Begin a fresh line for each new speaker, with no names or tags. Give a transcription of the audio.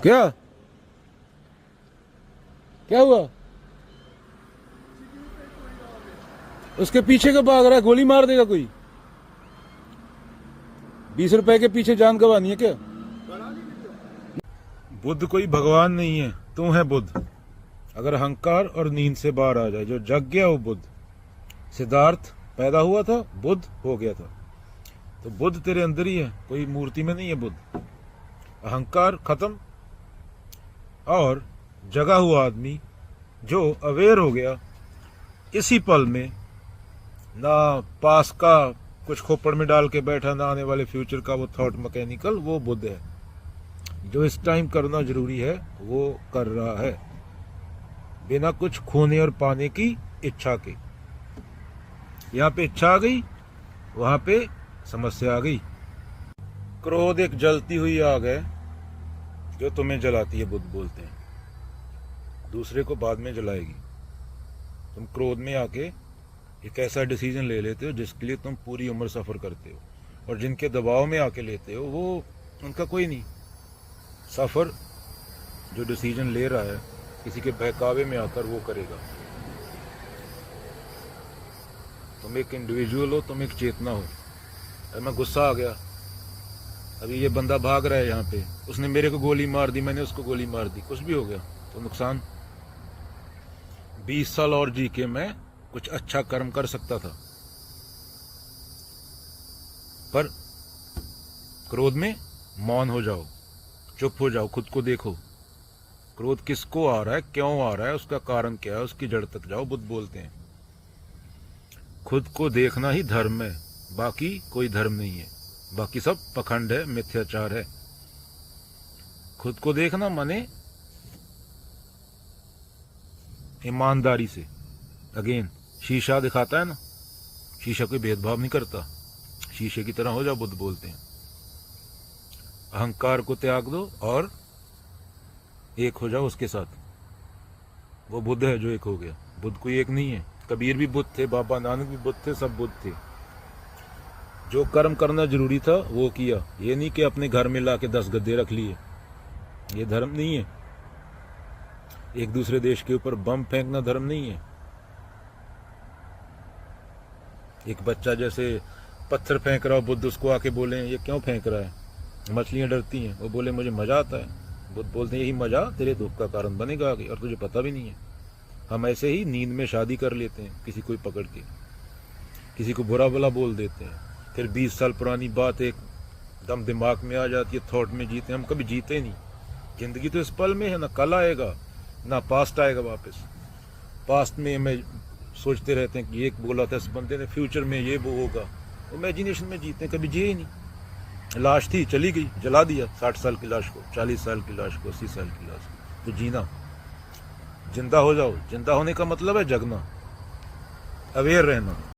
क्या क्या हुआ? उसके पीछे का भाग रहा है, गोली मार देगा कोई। 20 रुपए के पीछे जान गंवानी है क्या? बुद्ध कोई भगवान नहीं है, तू है बुद्ध। अगर अहंकार और नींद से बाहर आ जाए, जो जग गया वो बुद्ध। सिद्धार्थ पैदा हुआ था, बुद्ध हो गया था। तो बुद्ध तेरे अंदर ही है, कोई मूर्ति में नहीं है बुद्ध। अहंकार खत्म और जगा हुआ आदमी जो अवेयर हो गया इसी पल में, ना पास का कुछ खोपड़ में डाल के बैठा, ना आने वाले फ्यूचर का वो थॉट मैकेनिकल, वो बुद्ध है। जो इस टाइम करना जरूरी है वो कर रहा है, बिना कुछ खोने और पाने की इच्छा के। यहाँ पे इच्छा आ गई, वहां पे समस्या आ गई। क्रोध एक जलती हुई आग है जो तुम्हें जलाती है, बुद्ध बोलते हैं। दूसरे को बाद में जलाएगी। तुम क्रोध में आके एक ऐसा डिसीजन ले लेते हो जिसके लिए तुम पूरी उम्र सफर करते हो, और जिनके दबाव में आके लेते हो वो उनका कोई नहीं। सफर जो डिसीजन ले रहा है किसी के बहकावे में आकर, वो करेगा। तुम एक इंडिविजुअल हो, तुम एक चेतना हो। अरे मैं गुस्सा आ गया, अभी ये बंदा भाग रहा है यहाँ पे, उसने मेरे को गोली मार दी, मैंने उसको गोली मार दी, कुछ भी हो गया तो नुकसान। 20 साल और जी के मैं कुछ अच्छा कर्म कर सकता था, पर क्रोध में मौन हो जाओ, चुप हो जाओ, खुद को देखो। क्रोध किसको आ रहा है, क्यों आ रहा है, उसका कारण क्या है, उसकी जड़ तक जाओ। बुद्ध बोलते हैं खुद को देखना ही धर्म है, बाकी कोई धर्म नहीं है, बाकी सब पखंड है, मिथ्याचार है। खुद को देखना माने ईमानदारी से। अगेन शीशा दिखाता है ना, शीशा कोई भेदभाव नहीं करता, शीशे की तरह हो जाओ, बुद्ध बोलते हैं। अहंकार को त्याग दो और एक हो जाओ उसके साथ। वो बुद्ध है जो एक हो गया। बुद्ध कोई एक नहीं है। कबीर भी बुद्ध थे, बाबा नानक भी बुद्ध थे, सब बुद्ध थे। जो कर्म करना जरूरी था वो किया। ये नहीं कि अपने घर में लाके 10 गद्दे रख लिए, ये धर्म नहीं है। एक दूसरे देश के ऊपर बम फेंकना धर्म नहीं है। एक बच्चा जैसे पत्थर फेंक रहा हो, बुद्ध उसको आके बोले ये क्यों फेंक रहा है, मछलियां डरती हैं, वो बोले मुझे मजा आता है। बुद्ध बोलते हैं यही मजा तेरे दुख का कारण बनेगा आगे, और तुझे पता भी नहीं है। हम ऐसे ही नींद में शादी कर लेते हैं, किसी को पकड़ के, किसी को बुरा भला बोल देते हैं, फिर 20 साल पुरानी बात एक दम दिमाग में आ जाती है, थॉट में जीते। हम कभी जीते नहीं। जिंदगी तो इस पल में है, ना कल आएगा ना पास्ट आएगा वापस। पास्ट में मैं सोचते रहते हैं कि एक बोला था इस बंदे ने, फ्यूचर में ये वो होगा, इमेजिनेशन में जीते हैं, कभी जिए ही नहीं। लाश थी चली गई, जला दिया 60 साल की लाश को, 40 साल की लाश को, 80 साल की लाश को। तो जीना, जिंदा हो जाओ। जिंदा होने का मतलब है जगना, अवेयर रहना।